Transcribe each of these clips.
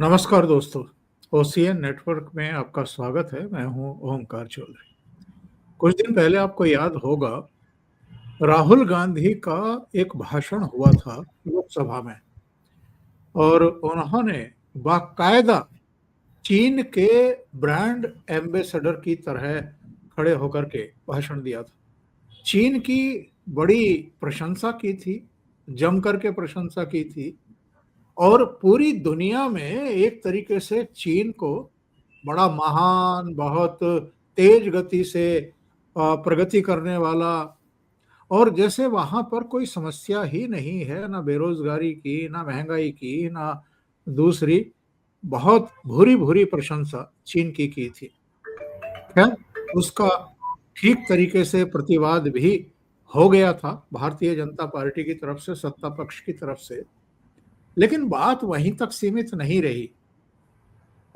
नमस्कार दोस्तों, OCN network में आपका स्वागत है। मैं हूं ओमकार चौधरी। कुछ दिन पहले आपको याद होगा, राहुल गांधी का एक भाषण हुआ था लोकसभा में और उन्होंने बाकायदा चीन के ब्रांड एम्बेसडर की तरह खड़े होकर के भाषण दिया था। चीन की बड़ी प्रशंसा की थी, जम करके प्रशंसा की थी और पूरी दुनिया में एक तरीके से चीन को बड़ा महान, बहुत तेज गति से प्रगति करने वाला, और जैसे वहां पर कोई समस्या ही नहीं है, ना बेरोजगारी की, ना महंगाई की, ना दूसरी। बहुत भूरी भूरी प्रशंसा चीन की थी। खैर, उसका ठीक तरीके से प्रतिवाद भी हो गया था भारतीय जनता पार्टी की तरफ से, सत्ता पक्ष की तरफ से। लेकिन बात वहीं तक सीमित नहीं रही।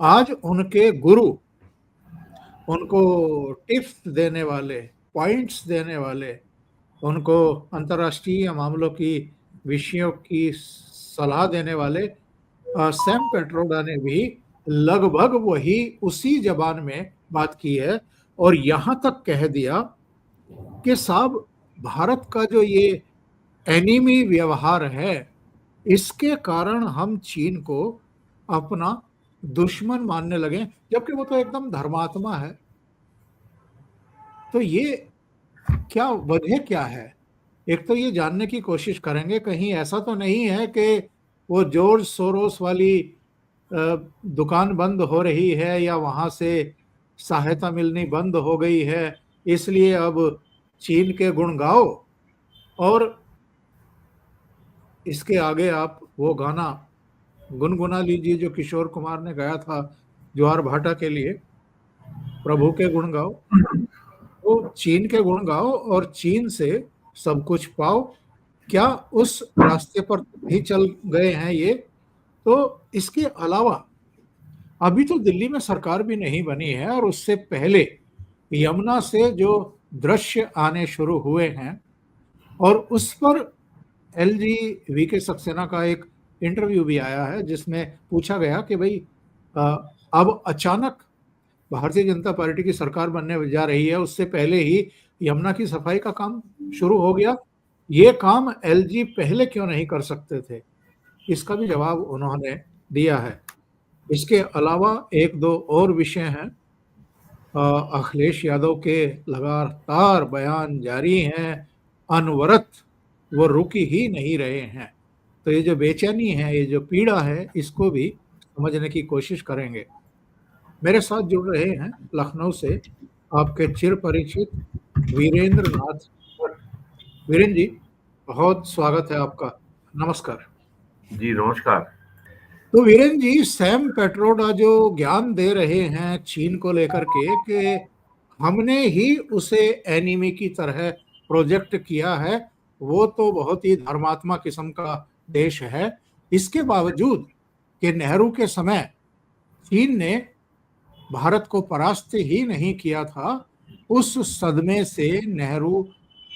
आज उनके गुरु, उनको टिप्स देने वाले, पॉइंट्स देने वाले, उनको अंतर्राष्ट्रीय मामलों की विषयों की सलाह देने वाले सैम पेट्रोडा ने भी लगभग वही उसी जबान में बात की है और यहां तक कह दिया कि साहब, भारत का जो ये एनिमी व्यवहार है, इसके कारण हम चीन को अपना दुश्मन मानने लगे, जबकि वो तो एकदम धर्मात्मा है। तो ये क्या वजह क्या है? एक तो ये जानने की कोशिश करेंगे, कहीं ऐसा तो नहीं है कि वो जॉर्ज सोरोस वाली दुकान बंद हो रही है या वहां से सहायता मिलनी बंद हो गई है, इसलिए अब चीन के गुण गाओ। और इसके आगे आप वो गाना गुनगुना लीजिए जो किशोर कुमार ने गाया था ज्वार भाटा के लिए, प्रभु के गुण गाओ। तो चीन के गुण गाओ और चीन से सब कुछ पाओ। क्या उस रास्ते पर ही चल गए हैं ये? तो इसके अलावा अभी तो दिल्ली में सरकार भी नहीं बनी है और उससे पहले यमुना से जो दृश्य आने शुरू हुए हैं, और उस पर एलजी वीके सक्सेना का एक इंटरव्यू भी आया है जिसमें पूछा गया कि भाई, अ, अब अचानक भारतीय जनता पार्टी की सरकार बनने जा रही है, उससे पहले ही यमुना की सफाई का काम शुरू हो गया, ये काम एलजी पहले क्यों नहीं कर सकते थे? इसका भी जवाब उन्होंने दिया है। इसके अलावा एक दो और विषय हैं। अखिलेश यादव के लगातार बयान जारी हैं, अनवरत, वो रुक ही नहीं रहे हैं। तो ये जो बेचैनी है, ये जो पीड़ा है, इसको भी समझने की कोशिश करेंगे। मेरे साथ जुड़ रहे हैं लखनऊ से आपके चिर परिचित वीरेंद्र नाथ भट्ट। वीरेंद्र जी, बहुत स्वागत है आपका। नमस्कार जी। नमस्कार। तो वीरेंद्र जी, सैम पेट्रोडा जो ज्ञान दे रहे हैं चीन को लेकर के कि हमने ही उसे एनिमी की तरह प्रोजेक्ट किया है, वो तो बहुत ही धर्मात्मा किस्म का देश है। इसके बावजूद कि नेहरू के समय चीन ने भारत को परास्त ही नहीं किया था, उस सदमे से नेहरू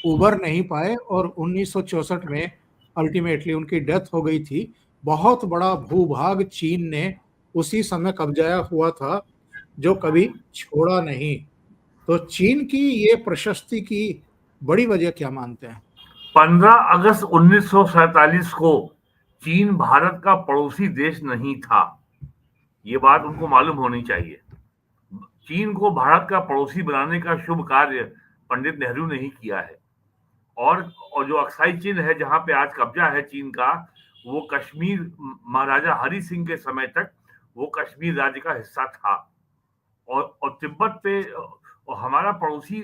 उबर नहीं पाए और 1964 में अल्टीमेटली उनकी डेथ हो गई थी। बहुत बड़ा भूभाग चीन ने उसी समय कब्जाया हुआ था, जो कभी छोड़ा नहीं। तो चीन की ये प्रशस्ति की बड़ी वजह क्या मानते हैं? 15 अगस्त 1947 को चीन भारत का पड़ोसी देश नहीं था। ये बात उनको मालूम होनी चाहिए। चीन को भारत का पड़ोसी बनाने का शुभ कार्य पंडित नेहरू ने ही किया है। और जो अक्साई चीन है, जहां पे आज कब्जा है चीन का, वो कश्मीर महाराजा हरि सिंह के समय तक वो कश्मीर राज्य का हिस्सा था। और तिब्बत पे, और हमारा पड़ोसी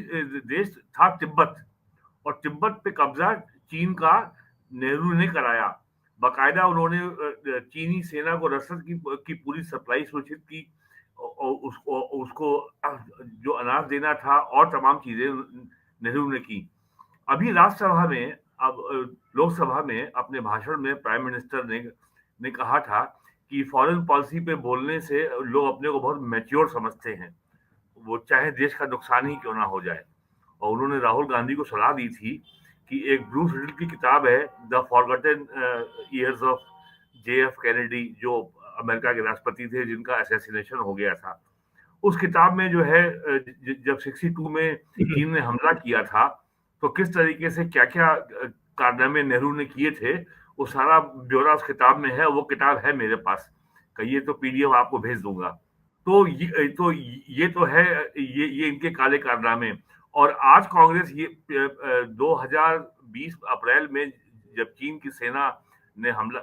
देश था तिब्बत, और तिब्बत पे कब्जा चीन का नेहरू ने कराया। बाकायदा उन्होंने चीनी सेना को रसद की पूरी सप्लाई सुनिश्चित की, और उसको उसको जो अनाज देना था और तमाम चीजें नेहरू ने की। अभी राज्यसभा में, अब लोकसभा में अपने भाषण में प्राइम मिनिस्टर ने कहा था कि फॉरेन पॉलिसी पे बोलने से लोग अपने को बहुत मैच्योर समझते हैं, वो चाहे देश का नुकसान ही क्यों ना हो जाए। और उन्होंने राहुल गांधी को सलाह दी थी कि एक ब्रूस रिडल की किताब है, the forgotten years of JF Kennedy, जो अमेरिका के राष्ट्रपति थे जिनका असैसिनेशन हो गया था। उस किताब में जो है जब 62 में चीन ने हमला किया था, तो किस तरीके से क्या-क्या कारनामे नेहरू ने किए थे, वो सारा ब्यौरा उस किताब में है। वो किताब है मेरे पास, कहिए तो पीडीएफ आपको भेज दूँगा। ये तो है, ये इनके काले कारनामे। और आज कांग्रेस 2020 अप्रैल में जब चीन की सेना ने हमला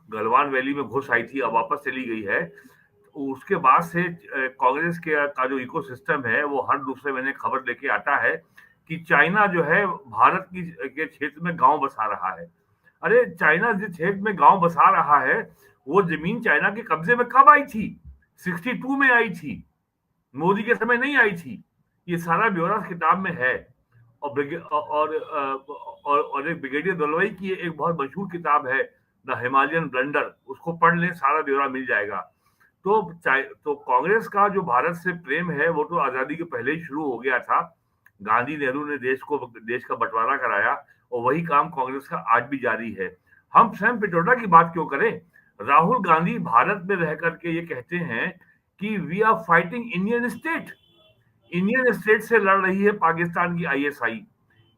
गलवान वैली में घुस आई थी, अब वापस चली गई है, उसके बाद से कांग्रेस का जो इकोसिस्टम है वो हर दूसरे महीने खबर लेके आता है कि चाइना जो है भारत के क्षेत्र में गांव बसा रहा है। अरे चाइना जिस क्षेत्र में गांव बसा रहा है, वो जमीन चाइना के कब्जे में कब आई थी? 62 में आई थी, मोदी के समय नहीं आई थी। ये सारा ब्यौरा किताब में है। और एक ब्रिगेडियर दलवाई की एक बहुत मशहूर किताब है, द हिमालयन ब्लंडर, उसको पढ़ लें, सारा ब्यौरा मिल जाएगा। तो कांग्रेस का जो भारत से प्रेम है वो तो आजादी के पहले ही शुरू हो गया था। गांधी नेहरू ने देश का बंटवारा कराया, और वही काम कांग्रेस का आज भी जारी है। हम सैम पित्रोदा की बात क्यों करें? राहुल गांधी भारत में रह करके ये कहते हैं कि we are fighting Indian state. Indian state से लड़ रही है पाकिस्तान की आईएसआई,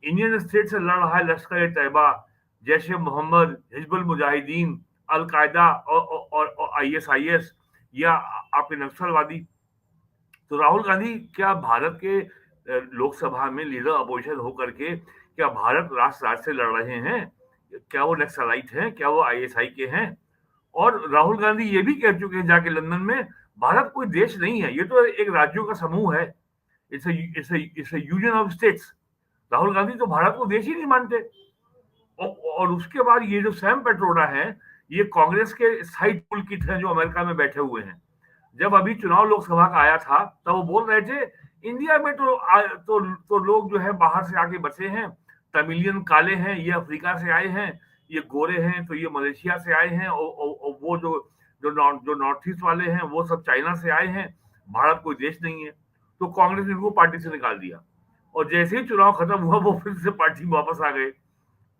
इंडियन स्टेट से लड़ रहा है लश्कर ए तैयबा, जैश ए मोहम्मद, हिजबुल मुजाहिदीन, अल-कायदा और आईएसआईएस, या आपके नक्सलवादी। तो राहुल गांधी क्या भारत के लोकसभा में लीडर अपोजिशन होकर के क्या भारत राष्ट्र राज्य से लड़ रहे हैं? क्या वो नक्सलाइट हैं? क्या वो आईएसआई के हैं? और राहुल गांधी ये भी कह चुके हैं जाके लंदन में, भारत कोई देश नहीं है, ये तो एक राज्यों का समूह है। It's a union of states. Rahul Gandhi तो भारत को देश ही नहीं मानते। और उसके बाद ये जो सैम पित्रोदा है, ये कांग्रेस के साइड टूल किट हैं जो अमेरिका में बैठे हुए हैं। जब अभी चुनाव लोकसभा का आया था तब वो बोल रहे थे इंडिया में तो लोग जो है बाहर से आके बसे हैं, तमिलियन काले हैं, ये अफ्रीका से आए हैं, ये गोरे हैं तो ये मलेशिया से आए हैं, और वो जो नॉर्थ ईस्ट वाले हैं वो सब चाइना से आए हैं, भारत कोई देश नहीं है। तो कांग्रेस ने इनको पार्टी से निकाल दिया, और जैसे ही चुनाव खत्म हुआ वो फिर से पार्टी में वापस आ गए।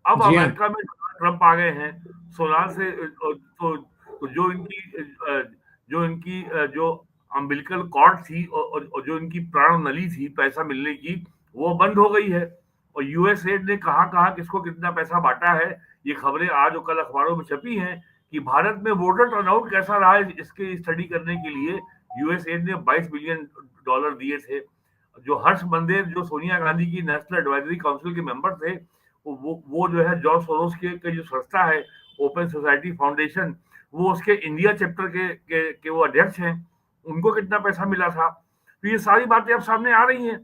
अब जी हाँ। अमेरिका में ट्रंप आ गए हैं, सोलार से तो जो इनकी जो अम्बिलिकल कॉर्ड थी और जो इनकी प्राण नली थी पैसा मिलने की, वो बंद हो गई है। और यूएसएड ने कहाँ किसको कितना पैसा बांटा है, ये खबरें आज और कल अखबारों में छपी हैं कि भारत में वोटर टर्नआउट कैसा रहा है, इसके स्टडी करने के लिए यूएसएड ने $22 बिलियन दिए थे। जो हर्ष मंदेर, जो सोनिया गांधी की नेशनल एडवाइजरी काउंसिल के मेंबर थे, वो जो है जॉर्ज सोरोस के जो संस्था है ओपन सोसाइटी फाउंडेशन, वो उसके इंडिया चैप्टर के वो अध्यक्ष हैं, उनको कितना पैसा मिला था। तो ये सारी बातें अब सामने आ रही हैं।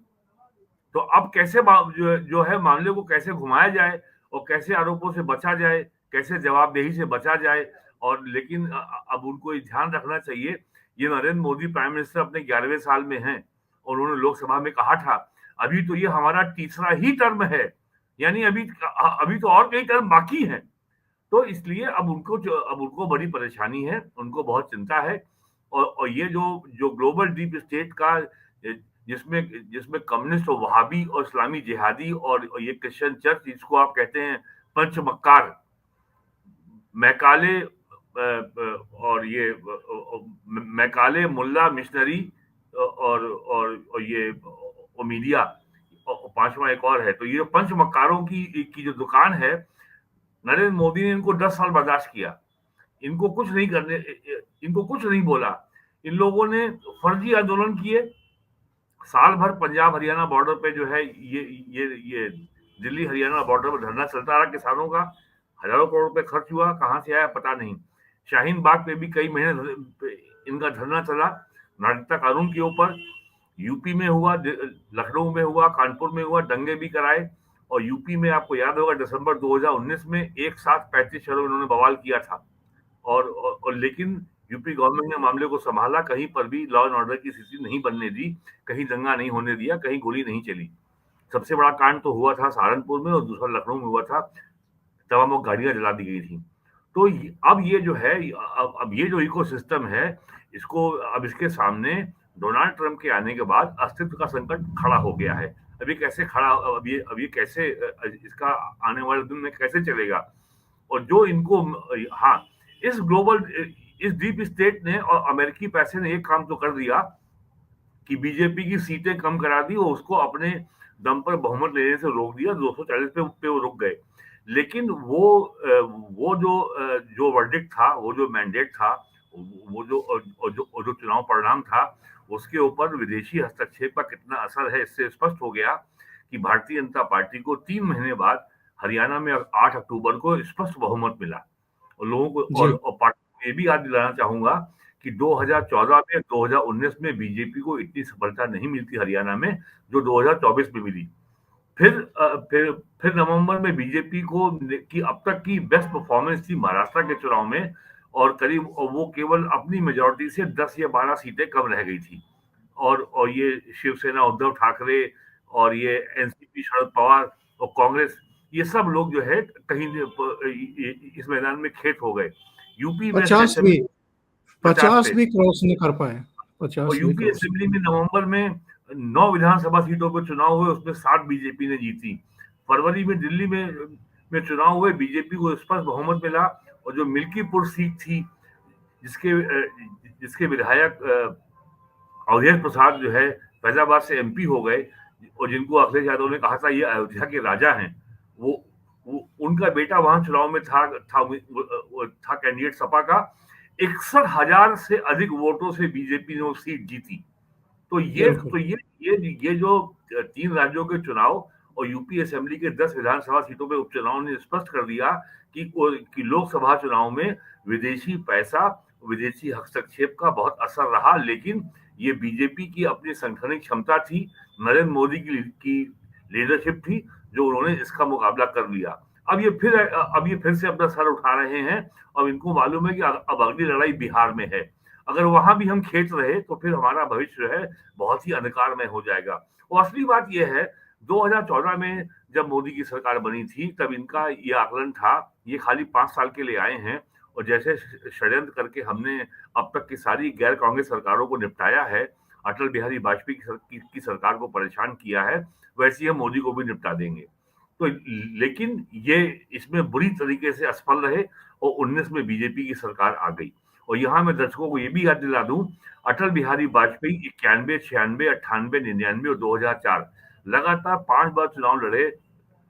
तो अब कैसे जो है मामले को कैसे घुमाया जाए और कैसे आरोपों से बचा जाए, कैसे जवाबदेही से बचा जाए। और लेकिन अब उनको ये ध्यान रखना चाहिए, ये नरेंद्र मोदी प्राइम मिनिस्टर अपने 11वें साल में हैं, और उन्होंने लोकसभा में कहा था अभी तो ये हमारा तीसरा ही टर्म है, यानी अभी तो और कई टर्म बाकी हैं। तो इसलिए अब उनको बड़ी परेशानी है, उनको बहुत चिंता है। और ये जो ग्लोबल डीप स्टेट का जिसमें कम्युनिस्ट और वहाबी और इस्लामी जिहादी और ये क्रिश्चियन चर्च, जिसको आप कहते हैं पंच मक्कार, मैकाले और ये मैकाले, मुल्ला, मिशनरी और ये मीडिया, और पांचवा एक और है। तो ये पंच मक्कारों की जो दुकान है, नरेंद्र मोदी ने इनको 10 साल बर्दाश्त किया, इनको कुछ नहीं बोला। इन लोगों ने फर्जी आंदोलन किए, साल भर पंजाब हरियाणा बॉर्डर पे जो है ये दिल्ली हरियाणा बॉर्डर पर धरना चलता रहा किसानों का, हजारों करोड़ रुपए खर्च हुआ, कहां से आया पता नहीं। शाहीन बाग पे भी कई महीने इनका धरना चला नागरिकता कानून के ऊपर। यूपी में हुआ, लखनऊ में हुआ, कानपुर में हुआ, दंगे भी कराए। और यूपी में आपको याद होगा दिसंबर 2019 में एक साथ 35 शहरों में इन्होंने बवाल किया था। और लेकिन यूपी गवर्नमेंट ने मामले को संभाला, कहीं पर भी लॉ एंड ऑर्डर की स्थिति नहीं बनने दी, कहीं दंगा नहीं होने दिया, कहीं गोली नहीं चली। सबसे बड़ा कांड तो हुआ था सहारनपुर में, और दूसरा लखनऊ में हुआ था, तमाम गाड़ियां जला दी गई थी। तो अब ये जो है, अब ये जो इकोसिस्टम है, अब इसके सामने डोनाल्ड ट्रंप के आने के बाद अस्तित्व का संकट खड़ा हो गया है। अब ये कैसे इसका आने वाले दिन में कैसे चलेगा? और जो इनको, हाँ, इस डीप स्टेट ने और अमेरिकी पैसे ने एक काम तो कर दिया कि बीजेपी की सीटें कम करा दी और उसको अपने दम पर बहुमत लेने से रोक दिया। 240 पे वो रुक गए। लेकिन वो जो वर्डिक्ट था, वो जो मैंडेट था, जो चुनाव परिणाम था, उसके ऊपर विदेशी हस्तक्षेप का कितना असर है, इससे स्पष्ट हो गया कि भारतीय जनता पार्टी को 3 महीने बाद हरियाणा में 8 अक्टूबर को स्पष्ट बहुमत मिला। और लोगों को जी। और पार्टी को ये भी याद दिलाना चाहूंगा कि 2014 में 2019 में बीजेपी को इतनी सफलता नहीं मिलती हरियाणा में जो 2024 में मिली। फिर नवंबर में बीजेपी को की अब तक की बेस्ट परफॉर्मेंस थी महाराष्ट्र के चुनाव में, और करीब वो केवल अपनी मेजोरिटी से 10 या 12 सीटें कम रह गई थी। और ये शिवसेना उद्धव ठाकरे और ये एनसीपी शरद पवार और कांग्रेस, ये सब लोग जो है कहीं इस मैदान में खेत हो गए। यूपी वेस्ट 50 भी असेंबली 50 50 पे, भी क्रॉस नहीं कर पाए। और 50 भी यूपी क्रॉस। असेंबली में नवंबर में 9 विधानसभा सीटों पर चुनाव हुए, उसमें 7 बीजेपी ने जीती। फरवरी में दिल्ली में चुनाव हुए, बीजेपी को स्पष्ट बहुमत मिला। और जो मिल्कीपुर सीट थी, जिसके जिसके विधायक अवधेश प्रसाद जो है फैजाबाद से एमपी हो गए, और जिनको अखिलेश यादव ने कहा था ये अयोध्या के राजा हैं, वो उनका बेटा वहां चुनाव में था कैंडिडेट सपा का। 61,000 से अधिक वोटों से बीजेपी ने वो सीट जीती। तो ये बिल्कुल। तो ये जो 3 राज्यों के चुनाव और यूपी असेंबली के 10 विधानसभा सीटों पे उपचुनाव ने स्पष्ट कर दिया कि लोकसभा चुनाव में विदेशी पैसा, विदेशी हस्तक्षेप का बहुत असर रहा। लेकिन ये बीजेपी की अपनी संगठनिक क्षमता थी, नरेंद्र मोदी की लीडरशिप थी, जो उन्होंने इसका मुकाबला कर लिया। अब ये फिर से अपना सर उठा रहे हैं। अब इनको मालूम है कि अब अगली लड़ाई बिहार में है। अगर वहां भी हम खेत रहे तो फिर हमारा भविष्य जो है बहुत ही अंधकारमय हो जाएगा। और असली बात यह है, 2014 में जब मोदी की सरकार बनी थी, तब इनका ये आकलन था, ये खाली 5 साल के लिए आए हैं, और जैसे षड्यंत्र करके हमने अब तक की सारी गैर कांग्रेस सरकारों को निपटाया है, अटल बिहारी वाजपेयी की सरकार को परेशान किया है, वैसे ही हम मोदी को भी निपटा देंगे। तो लेकिन ये इसमें बुरी तरीके से असफल रहे, और 19 में बीजेपी की सरकार आ गई। और यहाँ मैं दर्शकों को ये भी याद दिला दूं, अटल बिहारी वाजपेयी 91, 96, 98, 99 और 2004 लगातार 5 बार चुनाव लड़े,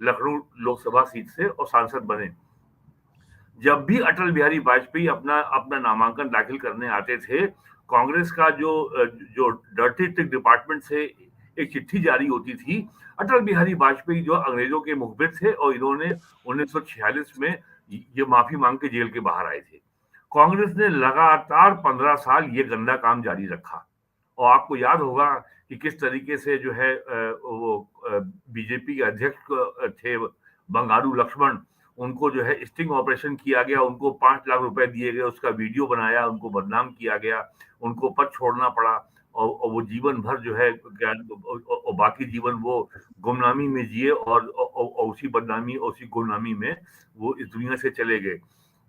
लखनऊ लोकसभा सीट से, और सांसद बने। जब भी अटल बिहारी वाजपेयी अपना अपना नामांकन दाखिल करने आते थे, कांग्रेस का जो डर्टी ट्रिक डिपार्टमेंट से एक चिट्ठी जारी होती थी, अटल बिहारी वाजपेयी जो अंग्रेजों के मुखबिर थे, और इन्होंने 1946 में ये माफी मांग के जेल के बाहर आए थे। कांग्रेस ने लगातार 15 साल ये गंदा काम जारी रखा। और आपको याद होगा कि किस तरीके से जो है वो बीजेपी के अध्यक्ष थे बंगारू लक्ष्मण, उनको जो है स्टिंग ऑपरेशन किया गया, उनको 5 लाख रुपए दिए गए, उसका वीडियो बनाया, उनको बदनाम किया गया, उनको पद छोड़ना पड़ा। और वो जीवन भर जो है और बाकी जीवन वो गुमनामी में जिए, और उसी बदनामी, उसी गुमनामी में वो इस दुनिया से चले गए।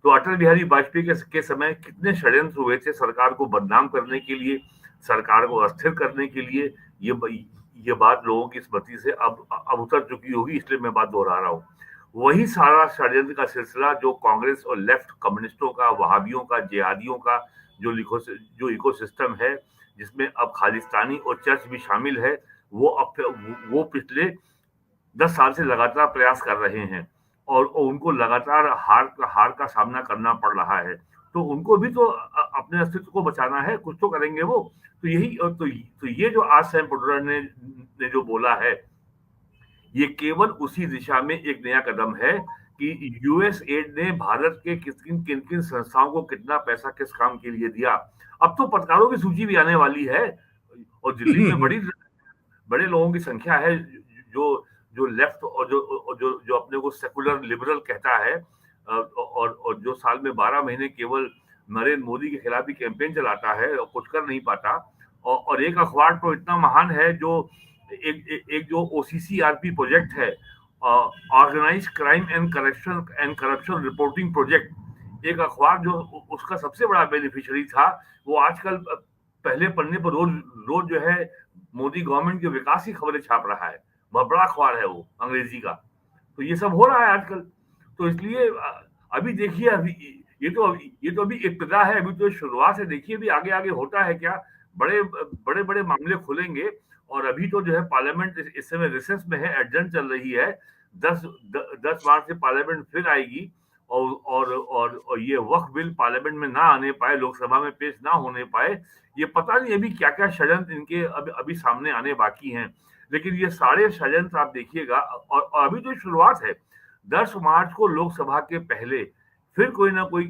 तो अटल बिहारी वाजपेयी के समय कितने षड्यंत्र हुए थे सरकार को बदनाम करने के लिए, सरकार को अस्थिर करने के लिए। ये बात लोगों की स्मृति से अब उतर चुकी होगी, इसलिए मैं बात दोहरा रहा हूँ। वही सारा षड्यंत्र का सिलसिला जो कांग्रेस और लेफ्ट कम्युनिस्टों का, वहाबियों का, जिहादियों का जो इकोसिस्टम है, जिसमें अब खालिस्तानी और चर्च भी शामिल है, वो पिछले 10 साल से लगातार प्रयास कर रहे हैं, और उनको लगातार हार का सामना करना पड़ रहा है। तो उनको भी तो अपने अस्तित्व को बचाना है, कुछ तो करेंगे वो। तो ये जो आज सैम पिट्रोडा ने जो बोला है, ये केवल उसी दिशा में एक नया कदम है कि यूएस एड ने भारत के किन किन संस्थाओं को कितना पैसा किस काम के लिए दिया। अब तो पत्रकारों की सूची भी आने वाली है, और दिल्ली में बड़े लोगों की संख्या है जो जो लेफ्ट और जो अपने को सेकुलर लिबरल कहता है, और जो साल में 12 महीने केवल नरेंद्र मोदी के खिलाफ ही कैंपेन चलाता है और कुछ कर नहीं पाता। और एक अखबार तो इतना महान है जो एक जो ओसीसीआरपी प्रोजेक्ट है, organise crime and corruption reporting project, एक अखबार जो उसका सबसे बड़ा बेनिफिशियरी था, वो आजकल पहले पन्ने पर रोज रोज जो है मोदी गवर्नमेंट के विकास की खबरें छाप रहा है। बहुत बड़ा अखबार है वो, अंग्रेजी का। तो ये सब हो रहा है आजकल। तो इसलिए अभी देखिए, अभी ये तो अभी इब्तिदा है, अभी तो शुरुआत है। देखिए अभी आगे आगे होता है क्या। बड़े बड़े बड़े मामले खुलेंगे। और अभी तो जो है पार्लियामेंट इस समय रिसेस में है, एडजर्न चल रही है। 10 मार्च से पार्लियामेंट फिर आएगी। और ये वक्फ बिल पार्लियामेंट में ना आने पाए, लोकसभा में पेश ना होने पाए, ये पता नहीं अभी क्या क्या षड्यंत्र इनके अभी सामने आने बाकी हैं। लेकिन ये सारे षड्यंत्र आप देखिएगा, और अभी तो शुरुआत है। 10 मार्च को लोकसभा के पहले फिर कोई ना कोई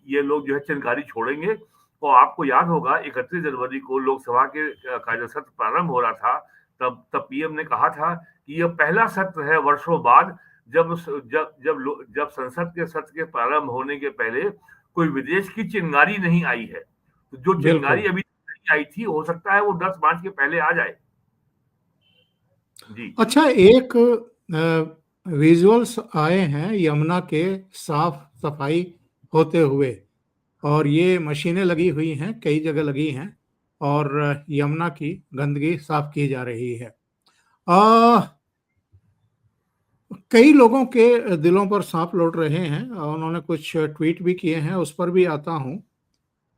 ये लोग जो है चिनगारी छोड़ेंगे। तो आपको याद होगा 31 जनवरी को लोकसभा के कार्य सत्र प्रारंभ हो रहा था। तब पीएम ने कहा था कि यह पहला सत्र है वर्षों बाद, जब जब संसद के सत्र के प्रारंभ होने के पहले कोई विदेश की चिंगारी नहीं आई है। तो जो बिल्कुल। चिंगारी अभी नहीं आई थी, हो सकता है वो 10 मार्च के पहले आ जाए। जी। अच्छा, एक विजुअल्स आए हैं यमुना के साफ सफाई होते हुए, और ये मशीनें लगी हुई हैं, कई जगह लगी हैं, और यमुना की गंदगी साफ की जा रही है। कई लोगों के दिलों पर सांप लौट रहे हैं और उन्होंने कुछ ट्वीट भी किए हैं, उस पर भी आता हूं।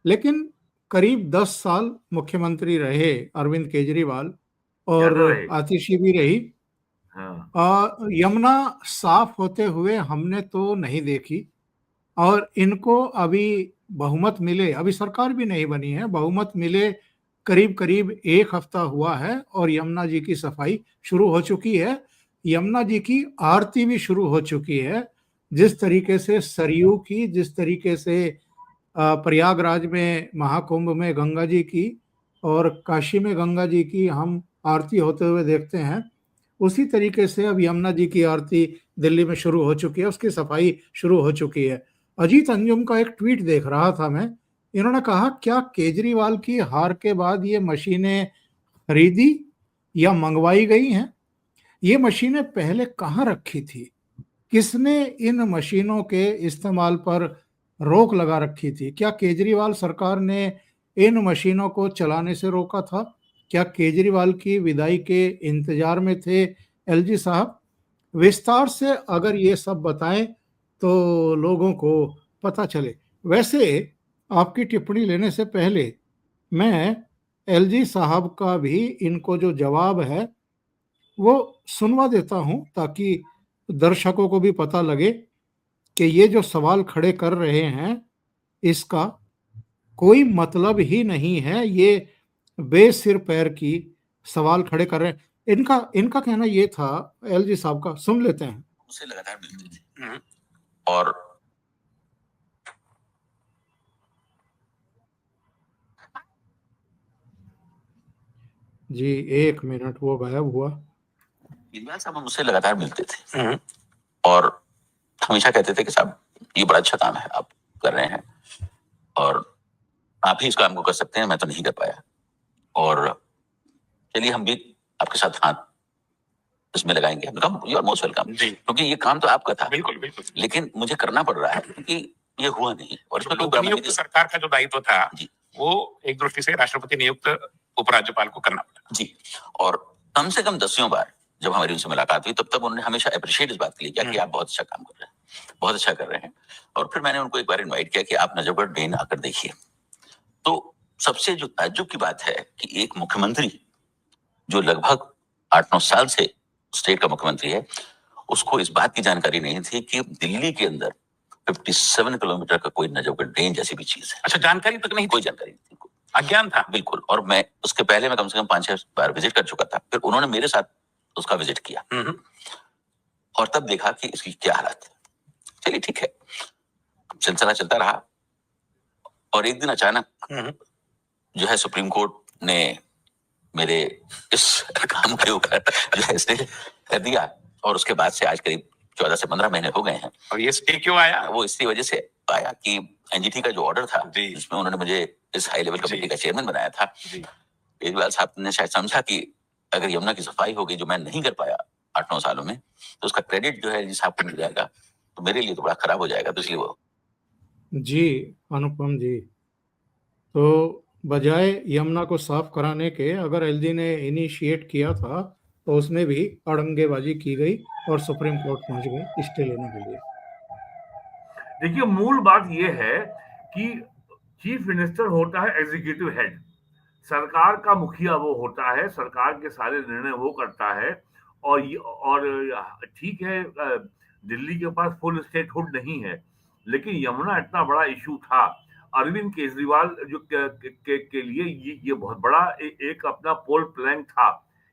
लेकिन करीब 10 साल मुख्यमंत्री रहे अरविंद केजरीवाल, और ज्यादा रहे। आतिशी भी रही। हाँ। यमुना साफ होते हुए हमने तो नहीं देखी, और इनको अभी बहुमत मिले, अभी सरकार भी नहीं बनी है, बहुमत मिले करीब करीब एक हफ्ता हुआ है और यमुना जी की सफाई शुरू हो चुकी है। यमुना जी की आरती भी शुरू हो चुकी है। जिस तरीके से सरयू की, जिस तरीके से प्रयागराज में महाकुंभ में गंगा जी की और काशी में गंगा जी की हम आरती होते हुए देखते हैं, उसी तरीके से अब यमुना जी की आरती दिल्ली में शुरू हो चुकी है, उसकी सफाई शुरू हो चुकी है। अजीत अंजुम का एक ट्वीट देख रहा था मैं। इन्होंने कहा, क्या केजरीवाल की हार के बाद ये मशीनें खरीदी या मंगवाई गई हैं? ये मशीनें पहले कहाँ रखी थी? किसने इन मशीनों के इस्तेमाल पर रोक लगा रखी थी? क्या केजरीवाल सरकार ने इन मशीनों को चलाने से रोका था? क्या केजरीवाल की विदाई के इंतजार में थे एलजी साहब? विस्तार से अगर ये सब बताएं तो लोगों को पता चले। वैसे आपकी टिप्पणी लेने से पहले मैं एलजी साहब का भी इनको जो जवाब है वो सुनवा देता हूं, ताकि दर्शकों को भी पता लगे कि ये जो सवाल खड़े कर रहे हैं इसका कोई मतलब ही नहीं है। ये बेसिर पैर की सवाल खड़े कर रहे हैं। इनका इनका कहना ये था, एलजी साहब का, सुन लेते हैं। उसे लगातार मिलते थे। और जी, 1 मिनट, वो गायब हुआ। केजरीवाल साहब मुझसे लगातार मिलते थे और हमेशा कहते थे कि साहब ये बड़ा अच्छा काम है आप कर रहे हैं और आप ही इस काम को कर सकते हैं, मैं तो नहीं कर पाया, और चलिए हम भी आपके साथ हाथ इसमें लगाएंगे। हमने कहा यू आर मोस्ट वेलकम, क्योंकि ये काम तो आपका था। बिल्कुल बिल्कुल। लेकिन मुझे करना पड़ रहा है क्योंकि ये हुआ नहीं, और इसमें लोकनियुक्त सरकार का जो दायित्व था जी, वो एक दृष्टि से राष्ट्रपति नियुक्त उपराज्यपाल को करना पड़ा जी। और कम से कम 10 बार जब हमारी उनसे मुलाकात हुई तब उन्होंने हमेशा अप्रिशिएट इस बात के लिए किया कि आप बहुत अच्छा काम कर रहे हैं, बहुत अच्छा कर रहे हैं। और फिर मैंने उनको एक बार इन्वाइट किया कि आप नजफगढ़ ड्रेन आकर देखिए। तो सबसे जो ताज्जुब की बात है कि एक मुख्यमंत्री जो लगभग 8-9 साल से स्टेट का मुख्यमंत्री है, उसको इस बात की जानकारी नहीं थी कि दिल्ली के अंदर 57 किलोमीटर का कोई नजफगढ़ ड्रेन जैसी भी चीज है। अच्छा, जानकारी तक नहीं, कोई जानकारी नहीं थी, अज्ञान था बिल्कुल। और मैं उसके पहले मैं कम से कम 5-6 बार विजिट कर चुका था, फिर उन्होंने मेरे साथ उसका विजिट किया और तब देखा कि इसकी क्या हालत है। चलिए ठीक है, सिलसिला चलता रहा और एक दिन अचानक जो है सुप्रीम कोर्ट ने मेरे इस काम के ऊपर जो है स्टे कर दिया, और उसके बाद से आज करीब 14 से 15 महीने हो गए हैं। और ये स्टे क्यों आया? वो इसी वजह से आया कि एनजीटी का जो ऑर्डर था जिसमें उन्होंने मुझे इस हाई लेवल कमेटी का चेयरमैन बनाया था, केजरीवाल साहब ने शायद समझा कि अगर यमुना की सफाई होगी जो मैं नहीं कर पाया 8-9 सालों में, तो उसका क्रेडिट जो है जिस साहब को मिल जाएगा, तो मेरे लिए तो बड़ा खराब हो जाएगा। तो इसलिए वो जी, अनुपम जी, तो बजाय यमुना को साफ कराने के, अगर एलजी ने इनिशिएट किया था तो उसमें भी अड़ंगेबाजी की गई और सुप्रीम कोर्ट पहुंच गए स्टे लेने के लिए। देखिए, मूल बात ये है कि चीफ मिनिस्टर होता है एग्जीक्यूटिव हेड, सरकार का मुखिया वो होता है, सरकार के सारे निर्णय वो करता है। और ठीक है, दिल्ली के पास फुल स्टेटहुड नहीं है, लेकिन यमुना इतना बड़ा इशू था। अरविंद केजरीवाल जो के लिए ये बहुत बड़ा एक अपना पोल प्लैंक था।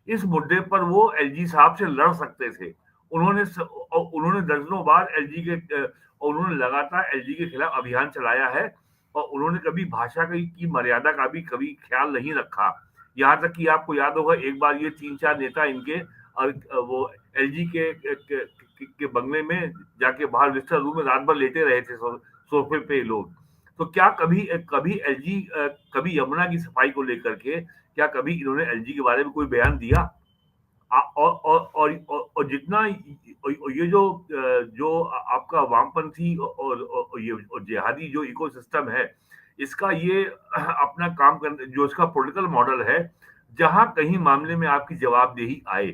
इस मुद्दे पर वो एलजी साहब से लड़ सकते थे। उन्होंने दर्जनों बार उन्होंने लगातार एलजी के खिलाफ अभियान चलाया है, और उन्होंने कभी भाषा की मर्यादा का भी कभी ख्याल नहीं रखा। यहाँ तक कि आपको याद होगा, एक बार ये 3-4 नेता इनके और वो एलजी के बंगले में जाके बाहर विजिटर रूम में रात भर लेटे रहे थे, सोफे पे लोग। तो क्या कभी कभी एलजी कभी यमुना की सफाई को लेकर के क्या कभी इन्होंने एलजी के बारे में कोई बयान दिया? और जितना ये जो आपका वामपंथी और ये जिहादी जो इकोसिस्टम है, इसका ये अपना काम करने जो इसका पॉलिटिकल मॉडल है, जहां कहीं मामले में आपकी जवाबदेही आए,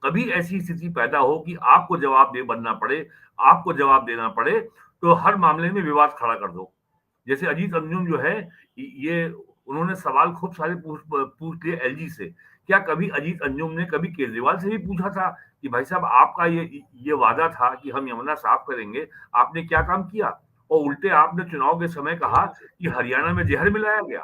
कभी ऐसी स्थिति पैदा हो कि आपको जवाबदेह बनना पड़े, आपको जवाब देना पड़े, तो हर मामले में विवाद खड़ा कर दो। जैसे अजीत अंजुम जो है, ये उन्होंने सवाल खूब सारे पूछ लिए एलजी से। क्या कभी अजीत अंजुम ने कभी केजरीवाल से भी पूछा था कि भाई साहब, आपका ये वादा था कि हम यमुना साफ करेंगे, आपने क्या काम किया? और उल्टे आपने चुनाव के समय कहा कि हरियाणा में जहर मिलाया गया,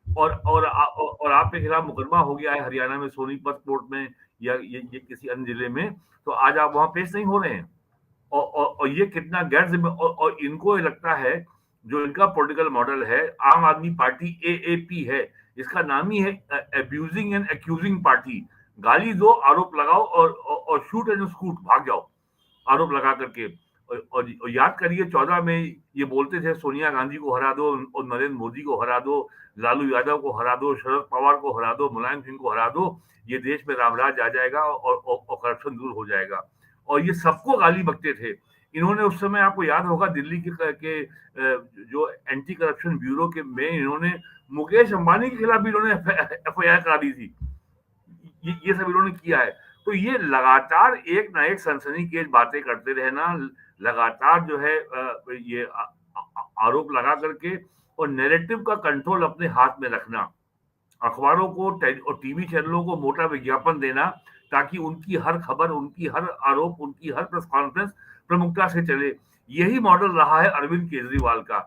और आपके खिलाफ मुकदमा हो गया है हरियाणा में सोनीपत कोर्ट में, या ये किसी अन्य जिले में, तो आज आप वहां पेश नहीं हो रहे हैं। और ये कितना गैर जिम्मे, और इनको ये लगता है, जो इनका पॉलिटिकल मॉडल है, आम आदमी पार्टी एएपी है, इसका नाम ही है अब्यूजिंग एंड एक्यूजिंग पार्टी। गाली दो, आरोप लगाओ, और शूट एंड स्कूट, भाग जाओ आरोप लगा करके। और याद करिए, 14 में ये बोलते थे सोनिया गांधी को हरा दो, और नरेंद्र मोदी को हरा दो, लालू यादव को हरा दो, शरद पवार को हरा दो, मुलायम सिंह को हरा दो, ये देश में रामराज आ जाएगा और करप्शन दूर हो जाएगा। और ये सबको गाली बकते थे। इन्होंने उस समय, आपको याद होगा, दिल्ली के जो एंटी करप्शन ब्यूरो के में इन्होंने मुकेश अंबानी के खिलाफ भी इन्होंने एफआईआर करा दी थी। ये सब इन्होंने किया है। तो ये लगातार एक ना एक सनसनीखेज बातें करते रहना, लगातार जो है ये आरोप लगा करके, और नैरेटिव का कंट्रोल अपने हाथ में रखना, अखबारों को और टीवी चैनलों को मोटा विज्ञापन देना, ताकि उनकी हर खबर, उनकी हर आरोप, उनकी हर प्रेस कॉन्फ्रेंस प्रमुखता से चले। यही मॉडल रहा है अरविंद केजरीवाल का।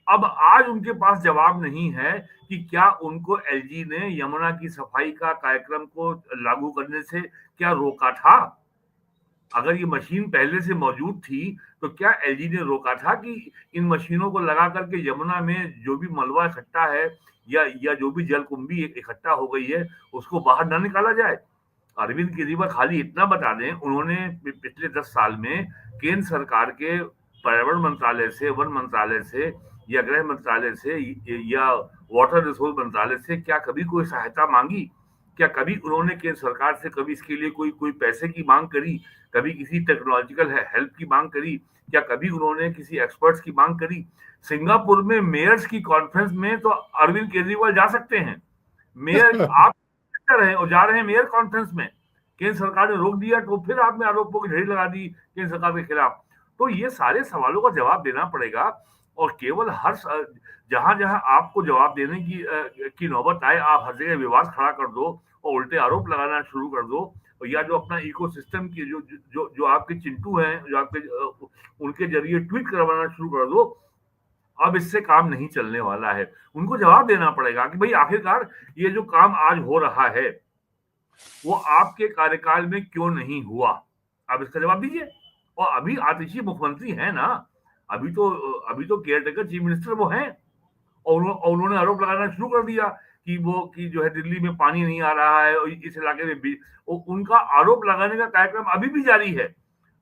अब आज उनके पास जवाब नहीं है कि क्या उनको एलजी ने यमुना की सफाई का कार्यक्रम को लागू करने से क्या रोका था? अगर ये मशीन पहले से मौजूद थी, तो क्या एलजी ने रोका था कि इन मशीनों को लगा करके यमुना में जो भी मलबा इकट्ठा है, या जो भी जलकुंभी इकट्ठा हो गई है, उसको बाहर ना निकाला जाए? अरविंद केजरीवाल खाली इतना बता दें, उन्होंने पिछले 10 साल में केंद्र सरकार के पर्यावरण मंत्रालय से, वन मंत्रालय से, या गृह मंत्रालय से, या वाटर रिसोर्स मंत्रालय से क्या कभी कोई सहायता मांगी? क्या कभी उन्होंने केंद्र सरकार से कभी इसके लिए कोई पैसे की मांग करी? कभी किसी टेक्नोलॉजिकल हेल्प की मांग करी? क्या कभी उन्होंने किसी एक्सपर्ट्स की मांग करी? सिंगापुर में मेयर्स की कॉन्फ्रेंस में तो अरविंद केजरीवाल जा सकते हैं। मेयर आप रहे और जा रहे हैं मेयर कॉन्फ्रेंस में, केंद्र सरकार ने रोक दिया, तो फिर आपने आरोपों की ढेर लगा दी केंद्र सरकार के खिलाफ। तो ये सारे सवालों का जवाब देना पड़ेगा, और केवल हर जहां जहां आपको जवाब देने की नौबत आए, आप हर जगह विवाद खड़ा कर दो और उल्टे आरोप लगाना शुरू कर दो, या जो अपना इकोसिस्टम की जो आपके चिंटू हैं, जो आपके उनके जरिए ट्वीट करवाना शुरू कर दो। अब इससे काम नहीं चलने वाला है। उनको जवाब देना पड़ेगा कि भाई, आखिरकार ये जो काम आज हो रहा है, वो आपके कार्यकाल में क्यों नहीं हुआ? आप इसका जवाब दीजिए। और अभी आतिशी मुख्यमंत्री है ना, अभी तो केयर टेकर चीफ मिनिस्टर वो हैं, और उन्होंने आरोप लगाना शुरू कर दिया कि जो है दिल्ली में पानी नहीं आ रहा है, और इस इलाके में भी उनका आरोप लगाने का कार्यक्रम अभी भी जारी है।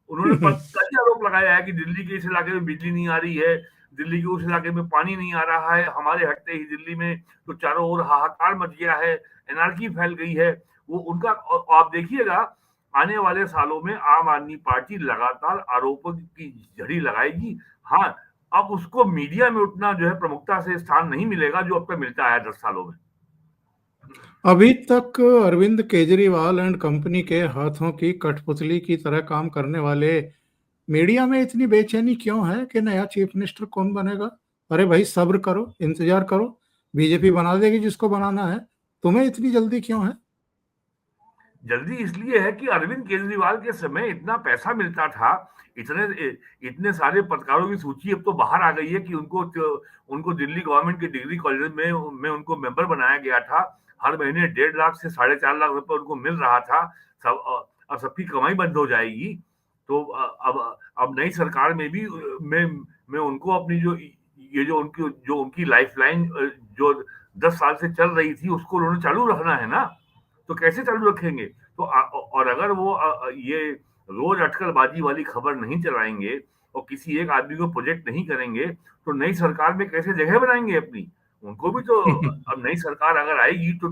उन्होंने कई आरोप लगाया है कि दिल्ली के इस इलाके में बिजली नहीं आ रही है, दिल्ली के उस इलाके में पानी नहीं आ रहा है, हमारे हटते ही दिल्ली में तो चारों ओर हाहाकार मच गया है, एनार्की फैल गई है। वो उनका, आप देखिएगा, आने वाले सालों में आम आदमी पार्टी लगातार आरोपों की झड़ी लगाएगी। हाँ, अब उसको मीडिया में उतना जो है प्रमुखता से स्थान नहीं मिलेगा जो अब तक मिलता है 10 सालों में। अभी तक अरविंद केजरीवाल एंड कंपनी के हाथों की कठपुतली की तरह काम करने वाले मीडिया में इतनी बेचैनी क्यों है कि नया चीफ मिनिस्टर कौन बनेगा? अरे भाई सब्र करो, इंतजार करो, बीजेपी बना देगी जिसको बनाना है, तुम्हें इतनी जल्दी क्यों है? जल्दी इसलिए है कि अरविंद केजरीवाल के समय इतना पैसा मिलता था, इतने सारे पत्रकारों की सूची अब तो बाहर आ गई है कि उनको दिल्ली गवर्नमेंट के डिग्री कॉलेज में उनको मेंबर बनाया गया था। हर महीने 1.5 लाख से 4.5 लाख रुपए उनको मिल रहा था। अब सबकी कमाई बंद हो जाएगी। तो अब नई सरकार में भी मैं उनको अपनी जो उनकी लाइफलाइन जो 10 साल से चल रही थी उसको उन्होंने चालू रखना है ना। तो कैसे चालू रखेंगे? तो और अगर वो ये रोज अटकलबाजी वाली खबर नहीं चलाएंगे और किसी एक आदमी को प्रोजेक्ट नहीं करेंगे तो नई सरकार में कैसे जगह बनाएंगे अपनी? उनको भी तो अब नई सरकार अगर आएगी तो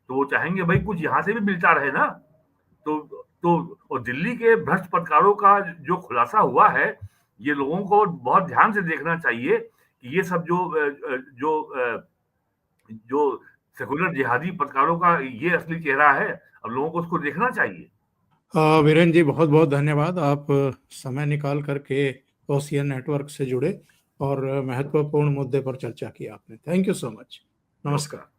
वो चाहेंगे भाई कुछ यहाँ से भी मिलता रहे ना। तो और दिल्ली के भ्रष्ट पत्रकारों का जो खुलासा हुआ है, ये लोगों को बहुत ध्यान से देखना चाहिए कि ये सब जो सेकुलर जिहादी पत्रकारों का ये असली चेहरा है। अब लोगों को उसको देखना चाहिए। वीरेन जी, बहुत बहुत धन्यवाद। आप समय निकाल करके ओशियन नेटवर्क से जुड़े और महत्वपूर्ण मुद्दे पर चर्चा की आपने। Thank you so much. नमस्कार।